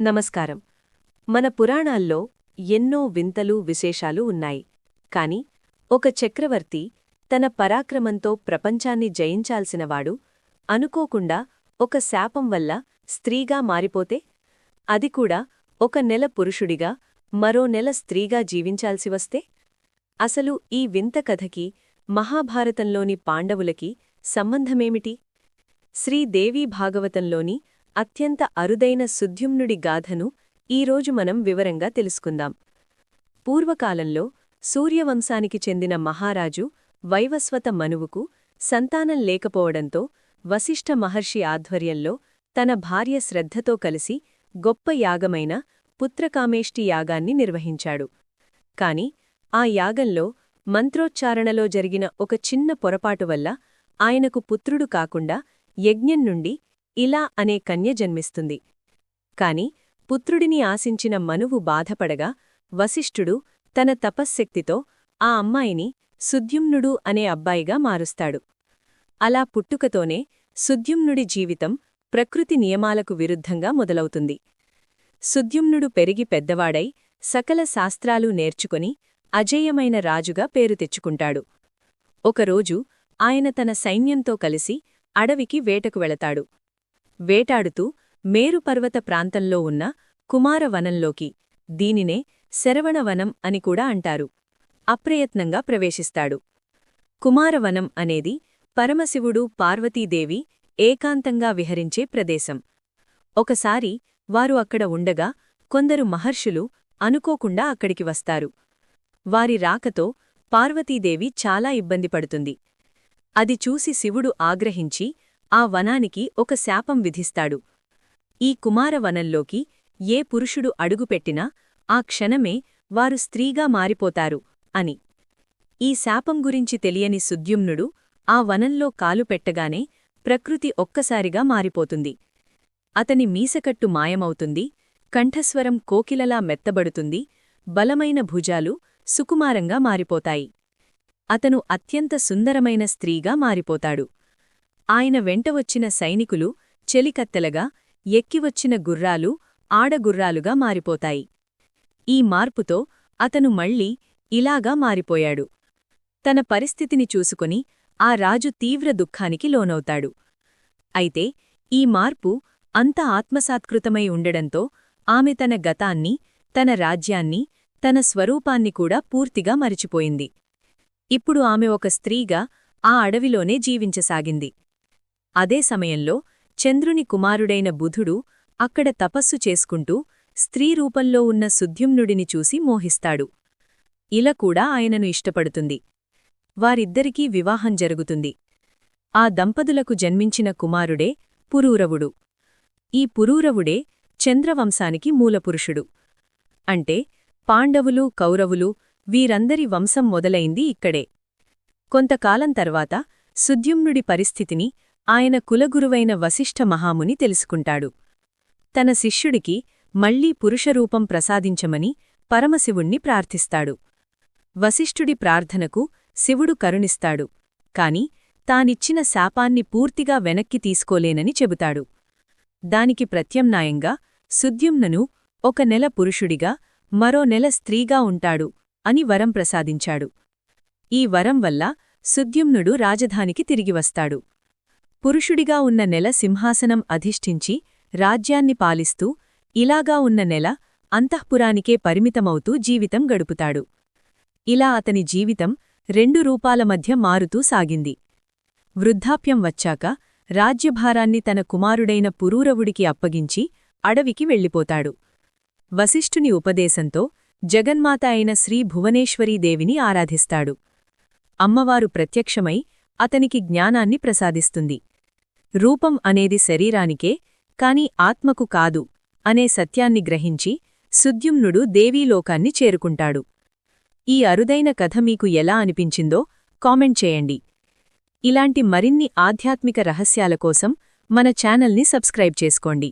నమస్కారం. మన పురాణాల్లో ఎన్నో వింతలు విశేషాలు ఉన్నాయి. కాని ఒక చక్రవర్తి తన పరాక్రమంతో ప్రపంచాన్ని జయించాల్సినవాడు అనుకోకుండా ఒక శాపం వల్ల స్త్రీగా మారిపోతే, అది కూడా ఒక నెల పురుషుడిగా మరో నెల స్త్రీగా జీవించాల్సి వస్తే, అసలు ఈ వింత కథకి మహాభారతంలోని పాండవులకి సంబంధమేమిటి? శ్రీదేవీ భాగవతంలోని అత్యంత అరుదైన సుద్యుమ్నుడి గాథను ఈరోజు మనం వివరంగా తెలుసుకుందాం. పూర్వకాలంలో సూర్యవంశానికి చెందిన మహారాజు వైవస్వత మనువుకు సంతానం లేకపోవడంతో వశిష్ఠ మహర్షి ఆధ్వర్యంలో తన భార్య శ్రద్ధతో కలిసి గొప్ప యాగమైన పుత్రకామేష్టి యాగాన్ని నిర్వహించాడు. కాని ఆ యాగంలో మంత్రోచ్చారణలో జరిగిన ఒక చిన్న పొరపాటు వల్ల ఆయనకు పుత్రుడు కాకుండా యజ్ఞం నుండి ఇలా అనే కన్య జన్మిస్తుంది. కాని పుత్రుడిని ఆశించిన మనువు బాధపడగా వశిష్ఠుడు తన తపశ్శక్తితో ఆ అమ్మాయిని సుద్యుమ్నుడు అనే అబ్బాయిగా మారుస్తాడు. అలా పుట్టుకతోనే సుద్యుమ్నుడి జీవితం ప్రకృతి నియమాలకు విరుద్ధంగా మొదలవుతుంది. సుద్యుమ్నుడు పెరిగి పెద్దవాడై సకల శాస్త్రాలు నేర్చుకుని అజేయమైన రాజుగా పేరు తెచ్చుకుంటాడు. ఒకరోజు ఆయన తన సైన్యంతో కలిసి అడవికి వేటకు వెళతాడు. వేటాడుతూ మేరుపర్వత ప్రాంతంలో ఉన్న కుమారవనంలోకి, దీనినే శరవణవనం అని కూడా అంటారు, అప్రయత్నంగా ప్రవేశిస్తాడు. కుమారవనం అనేది పరమశివుడు పార్వతీదేవి ఏకాంతంగా విహరించే ప్రదేశం. ఒకసారి వారు అక్కడ ఉండగా కొందరు మహర్షులు అనుకోకుండా అక్కడికి వస్తారు. వారి రాకతో పార్వతీదేవి చాలా ఇబ్బంది పడుతుంది. అది చూసి శివుడు ఆగ్రహించి ఆ వనానికి ఒక శాపం విధిస్తాడు. ఈ కుమారవనంలోకి ఏ పురుషుడు అడుగుపెట్టినా ఆ క్షణమే వారు స్త్రీగా మారిపోతారు అని. ఈ శాపం గురించి తెలియని సుద్యుమ్నుడు ఆ వనంలో కాలు పెట్టగానే ప్రకృతి ఒక్కసారిగా మారిపోతుంది. అతని మీసకట్టు మాయమవుతుంది, కంఠస్వరం కోకిలలా మెత్తబడుతుంది, బలమైన భుజాలు సుకుమారంగా మారిపోతాయి. అతను అత్యంత సుందరమైన స్త్రీగా మారిపోతాడు. ఆయన వెంటవచ్చిన సైనికులు చెలికత్తెలగా, ఎక్కివచ్చిన గుర్రాలు ఆడగుర్రాలుగా మారిపోతాయి. ఈ మార్పుతో అతను మళ్లీ ఇలాగా మారిపోయాడు. తన పరిస్థితిని చూసుకుని ఆ రాజు తీవ్ర దుఃఖానికి లోనవుతాడు. అయితే ఈ మార్పు అంత ఆత్మసాత్కృతమై ఉండడంతో ఆమె తన గతాన్ని, తన రాజ్యాన్ని, తన స్వరూపాన్ని కూడా పూర్తిగా మరిచిపోయింది. ఇప్పుడు ఆమె ఒక స్త్రీగా ఆ అడవిలోనే జీవించసాగింది. అదే సమయంలో చంద్రుని కుమారుడైన బుధుడు అక్కడ తపస్సు చేసుకుంటూ స్త్రీ రూపంలో ఉన్న సుద్యుమ్నుడిని చూసి మోహిస్తాడు. ఇలా కూడా ఆయనను ఇష్టపడుతుంది. వారిద్దరికీ వివాహం జరుగుతుంది. ఆ దంపతులకు జన్మించిన కుమారుడే పురూరవుడు. ఈ పురూరవుడే చంద్రవంశానికి మూలపురుషుడు. అంటే పాండవులు, కౌరవులు వీరందరి వంశం మొదలైంది ఇక్కడే. కొంతకాలం తర్వాత సుద్యుమ్నుడి పరిస్థితిని ఆయన కులగురువైన వశిష్ఠ మహాముని తెలుసుకుంటాడు. తన శిష్యుడికి మళ్లీ పురుషరూపం ప్రసాదించమని పరమశివుణ్ణి ప్రార్థిస్తాడు. వశిష్ఠుడి ప్రార్థనకు శివుడు కరుణిస్తాడు. కాని తానిచ్చిన శాపాన్ని పూర్తిగా వెనక్కి తీసుకోలేనని చెబుతాడు. దానికి ప్రత్యామ్నాయంగా సుద్యుమ్నను ఒక నెల పురుషుడిగా మరో నెల స్త్రీగా ఉంటాడు అని వరం ప్రసాదించాడు. ఈ వరం వల్ల సుద్యుమ్నుడు రాజధానికి తిరిగి వస్తాడు. పురుషుడిగా ఉన్న నెల సింహాసనం అధిష్ఠించి రాజ్యాన్ని పాలిస్తూ, ఇలాగా ఉన్న నెల అంతఃపురానికే పరిమితమవుతూ జీవితం గడుపుతాడు. ఇలా అతని జీవితం రెండు రూపాల మధ్య మారుతూ సాగింది. వృద్ధాప్యం వచ్చాక రాజ్యభారాన్ని తన కుమారుడైన పురూరవుడికి అప్పగించి అడవికి వెళ్ళిపోతాడు. వశిష్ఠుని ఉపదేశంతో జగన్మాత అయిన శ్రీ భువనేశ్వరీదేవిని ఆరాధిస్తాడు. అమ్మవారు ప్రత్యక్షమై అతనికి జ్ఞానాన్ని ప్రసాదిస్తుంది. రూపం అనేది శరీరానికే, కాని ఆత్మకు కాదు అనే సత్యాన్ని గ్రహించి సుద్యుమ్నుడు దేవీలోకాన్ని చేరుకుంటాడు. ఈ అరుదైన కథ మీకు ఎలా అనిపించిందో కామెంట్ చేయండి. ఇలాంటి మరిన్ని ఆధ్యాత్మిక రహస్యాల కోసం మన ఛానల్ని సబ్స్క్రైబ్ చేసుకోండి.